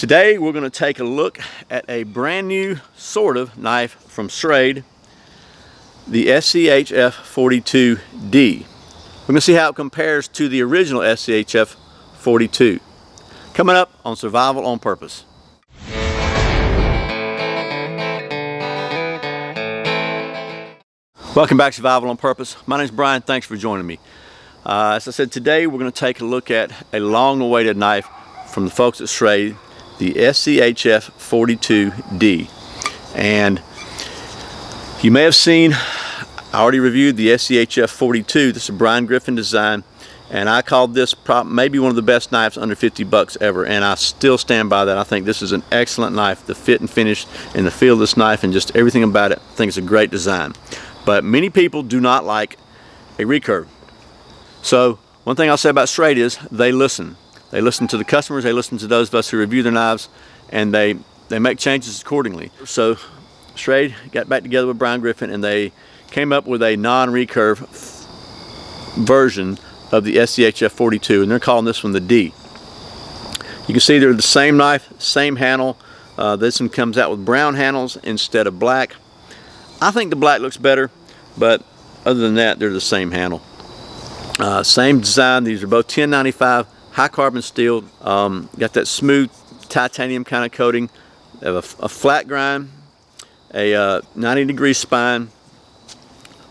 Today we're going to take a look at a brand new sort of knife from Schrade, the SCHF42D. We're going to see how it compares to the original SCHF42. Coming up on Survival on Purpose. Welcome back to Survival on Purpose. My name is Brian. Thanks for joining me. As I said, today we're going to take a look at a long-awaited knife from the folks at Schrade, the SCHF42D. And you may have seen, I already reviewed the SCHF42. This is a Brian Griffin design, and I called this maybe one of the best knives under 50 bucks ever, and I still stand by that. I think this is an excellent knife. The fit and finish and the feel of this knife and just everything about it, I think it's a great design. But many people do not like a recurve. So one thing I'll say about Schrade is they listen. They listen to the customers, they listen to those of us who review their knives, and they make changes accordingly. So Schrade got back together with Brian Griffin and they came up with a non-recurve version of the SCHF42, and they're calling this one the D. You can see they're the same knife, same handle. This one comes out with brown handles instead of black. I think the black looks better, but other than that, they're the same handle. Same design. These are both 1095 high carbon steel. Got that smooth titanium kind of coating. They have a flat grind, a 90-degree spine,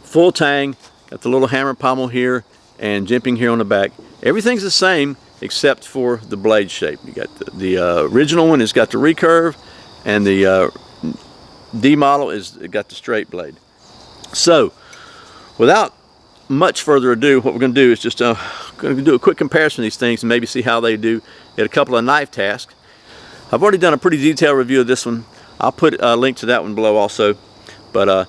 full tang. Got the little hammer pommel here and jimping here on the back. Everything's the same except for the blade shape. You got the original one has got the recurve, and the D model is got the straight blade. So without much further ado, what we're going to do is just going to do a quick comparison of these things and maybe see how they do at a couple of knife tasks. I've already done a pretty detailed review of this one. I'll put a link to that one below also, but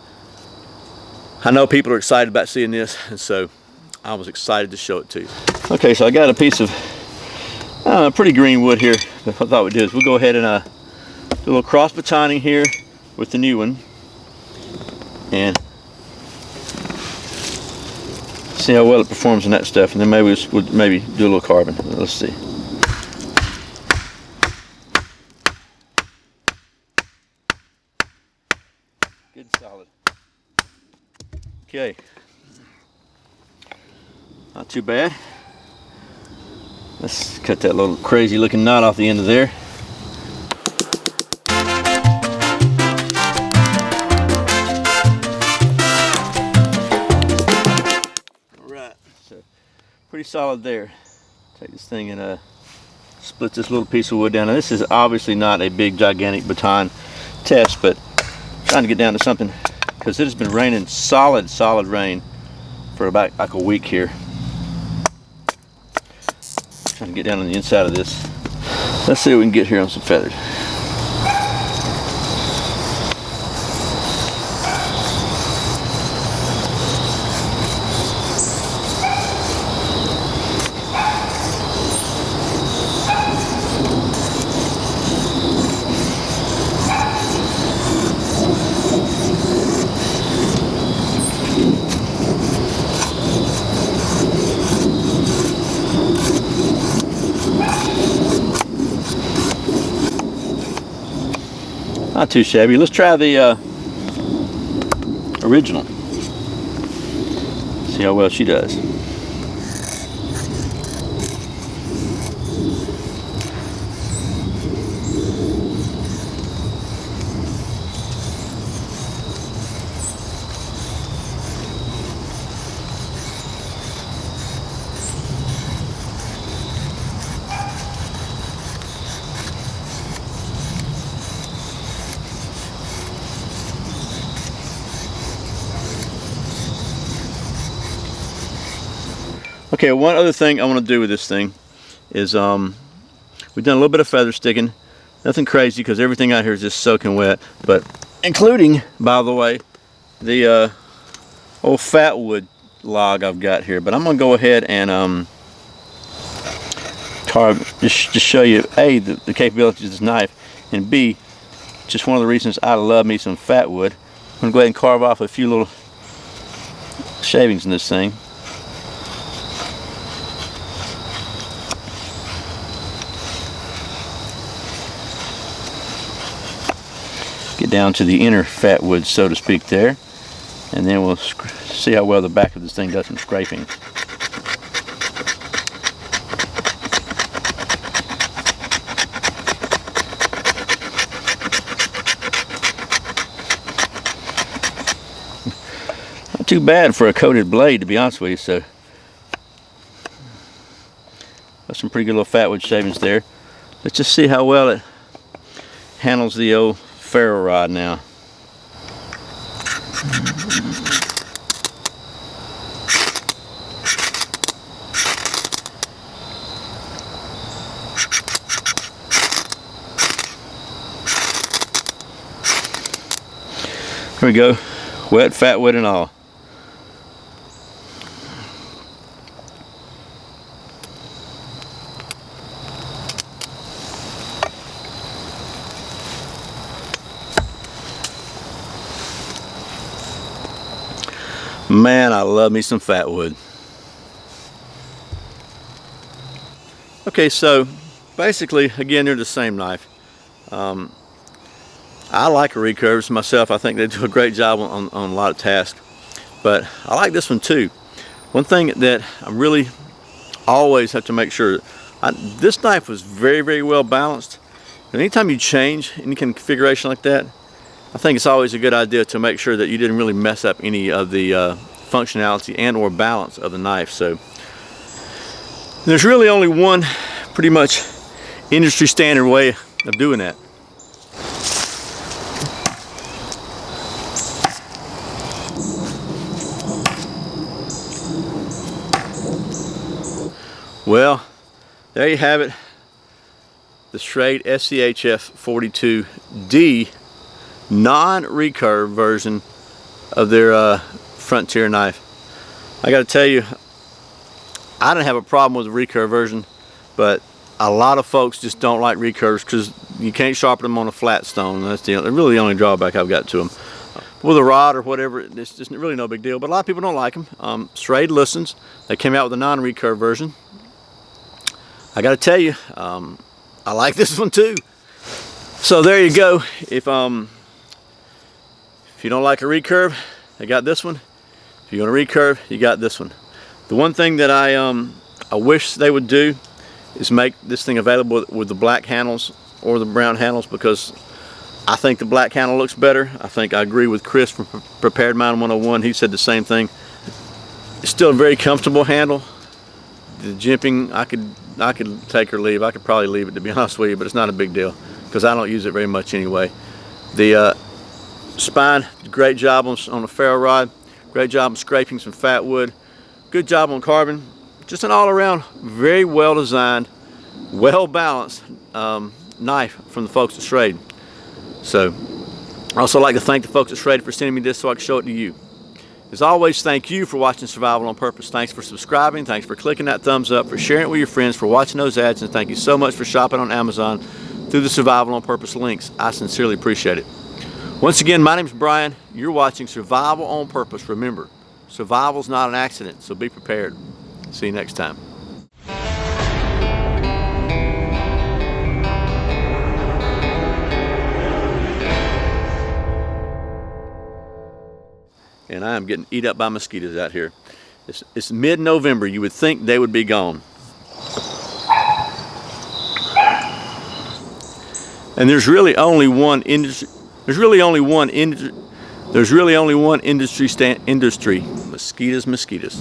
I know people are excited about seeing this, and so I was excited to show it to you. Okay, so I got a piece of pretty green wood here. What I thought we'd do is we'll go ahead and do a little cross batoning here with the new one and see how well it performs in that stuff, and then maybe we'll do a little carbon. Let's see. Good and solid. Okay. Not too bad. Let's cut that little crazy looking knot off the end of there. Pretty solid there. Take this thing and split this little piece of wood down. Now this is obviously not a big gigantic baton test, but I'm trying to get down to something because it has been raining solid rain for about like a week here. Trying to get down on the inside of this. Let's see what we can get here on some feathers. Not too shabby. Let's try the original. See how well she does. Okay, one other thing I want to do with this thing is we've done a little bit of feather sticking. Nothing crazy because everything out here is just soaking wet, but including, by the way, the old fat wood log I've got here. But I'm going to go ahead and carve, just show you A, the capabilities of this knife, and B, just one of the reasons I love me some fat wood. I'm going to go ahead and carve off a few little shavings in this thing. Get down to the inner fat wood, so to speak, there, and then we'll see how well the back of this thing does some scraping. Not too bad for a coated blade, to be honest with you. So that's some pretty good little fat wood shavings there. Let's just see how well it handles the old ferro rod now. Here we go, wet fat wood and all. Man, I love me some fat wood. Okay, so basically, again, they're the same knife. I like recurves myself. I think they do a great job on a lot of tasks. But I like this one too. One thing that I really always have to make sure, this knife was very, very well balanced. And anytime you change any configuration like that, I think it's always a good idea to make sure that you didn't really mess up any of the functionality and or balance of the knife. So there's really only one pretty much industry standard way of doing that. Well, there you have it, the Schrade SCHF42D non-recurve version of their Frontier knife. I got to tell you, I didn't have a problem with the recurve version, but a lot of folks just don't like recurves because you can't sharpen them on a flat stone. That's really the only drawback I've got to them. With a rod or whatever, it's just really no big deal, but a lot of people don't like them. Schrade listens. They came out with a non-recurve version. I got to tell you, I like this one too. So there you go. If you don't like a recurve, I got this one. If you're going to recurve, you got this one. The one thing that I wish they would do is make this thing available with the black handles or the brown handles, because I think the black handle looks better. I think I agree with Chris from Prepared Mind 101. He said the same thing. It's still a very comfortable handle. The jimping, I could take or leave. I could probably leave it, to be honest with you, but it's not a big deal because I don't use it very much anyway. The spine, great job on a ferro rod. Great job on scraping some fat wood. Good job on carbon. Just an all-around, very well designed, well balanced knife from the folks at Schrade. So, I'd also like to thank the folks at Schrade for sending me this so I can show it to you. As always, thank you for watching Survival on Purpose. Thanks for subscribing, thanks for clicking that thumbs up, for sharing it with your friends, for watching those ads, and thank you so much for shopping on Amazon through the Survival on Purpose links. I sincerely appreciate it. Once again, my name is Brian. You're watching Survival on Purpose. Remember, survival's not an accident, so be prepared. See you next time. And I am getting eat up by mosquitoes out here. It's mid-November. You would think they would be gone. And there's really only one industry. Mosquitoes.